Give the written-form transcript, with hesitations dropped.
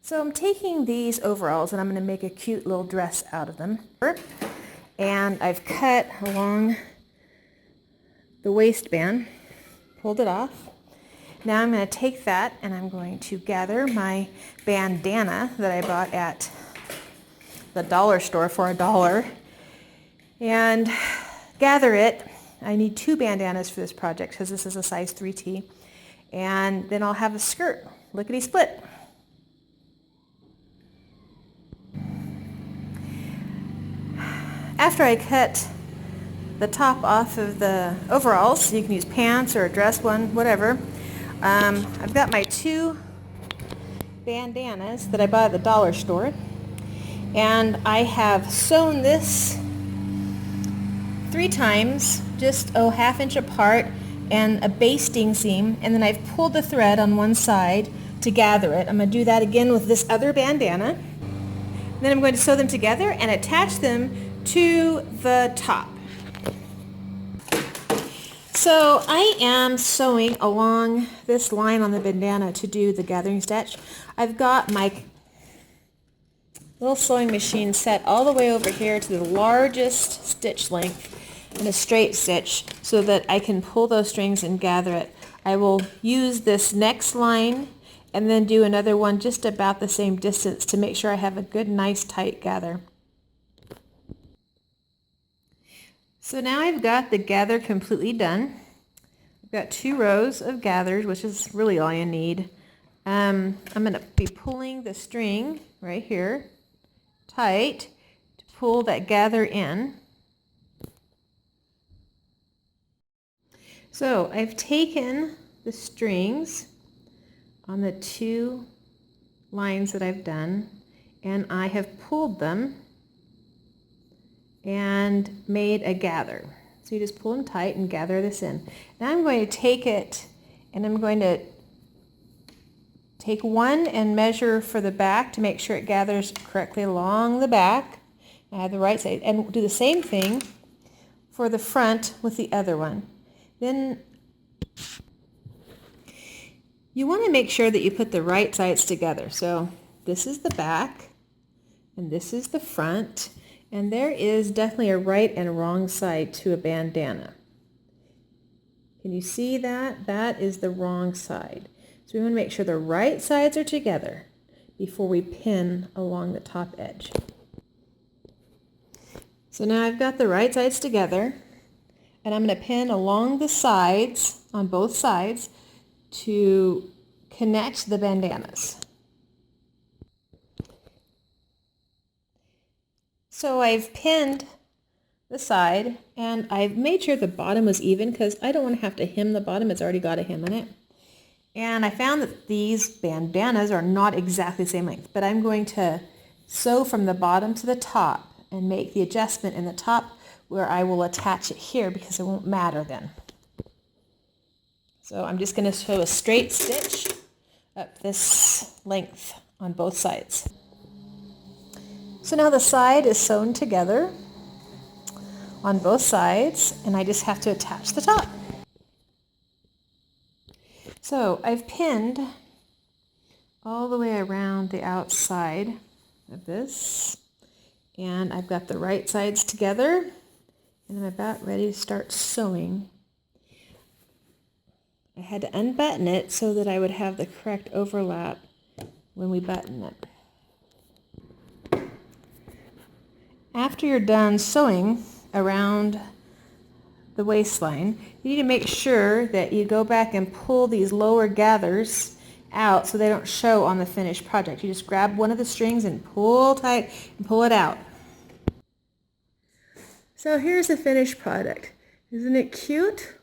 So I'm taking these overalls and I'm going to make a cute little dress out of them. And I've cut along the waistband, pulled it off. Now I'm going to take that and I'm going to gather my bandana that I bought at the dollar store for $1 and gather it. I need 2 bandanas for this project because this is a size 3T. And then I'll have a skirt, lickety split. After I cut the top off of the overalls, you can use pants or a dress one, whatever. I've got my 2 bandanas that I bought at the dollar store, and I have sewn this 3 times, just ½ inch apart, and a basting seam, and then I've pulled the thread on one side to gather it. I'm going to do that again with this other bandana. Then I'm going to sew them together and attach them to the top. So I am sewing along this line on the bandana to do the gathering stitch. I've got my little sewing machine set all the way over here to the largest stitch length in a straight stitch so that I can pull those strings and gather it. I will use this next line and then do another one just about the same distance to make sure I have a good, nice, tight gather. So now I've got the gather completely done. I've got 2 rows of gathers, which is really all you need. I'm going to be pulling the string right here tight to pull that gather in. So I've taken the strings on the 2 lines that I've done and I have pulled them and made a gather. So you just pull them tight and gather this in. Now I'm going to take it and I'm going to take one and measure for the back to make sure it gathers correctly along the back. I have the right side, and do the same thing for the front with the other one. Then you want to make sure that you put the right sides together. So this is the back and this is the front. And there is definitely a right and a wrong side to a bandana. Can you see that? That is the wrong side. So we want to make sure the right sides are together before we pin along the top edge. So now I've got the right sides together, and I'm going to pin along the sides, on both sides, to connect the bandanas. So I've pinned the side and I've made sure the bottom was even because I don't want to have to hem the bottom. It's already got a hem in it. And I found that these bandanas are not exactly the same length, but I'm going to sew from the bottom to the top and make the adjustment in the top where I will attach it here because it won't matter then. So I'm just going to sew a straight stitch up this length on both sides. So now the side is sewn together on both sides, and I just have to attach the top. So I've pinned all the way around the outside of this, and I've got the right sides together, and I'm about ready to start sewing. I had to unbutton it so that I would have the correct overlap when we button it. After you're done sewing around the waistline, you need to make sure that you go back and pull these lower gathers out so they don't show on the finished project. You just grab one of the strings and pull tight and pull it out. So here's the finished product. Isn't it cute?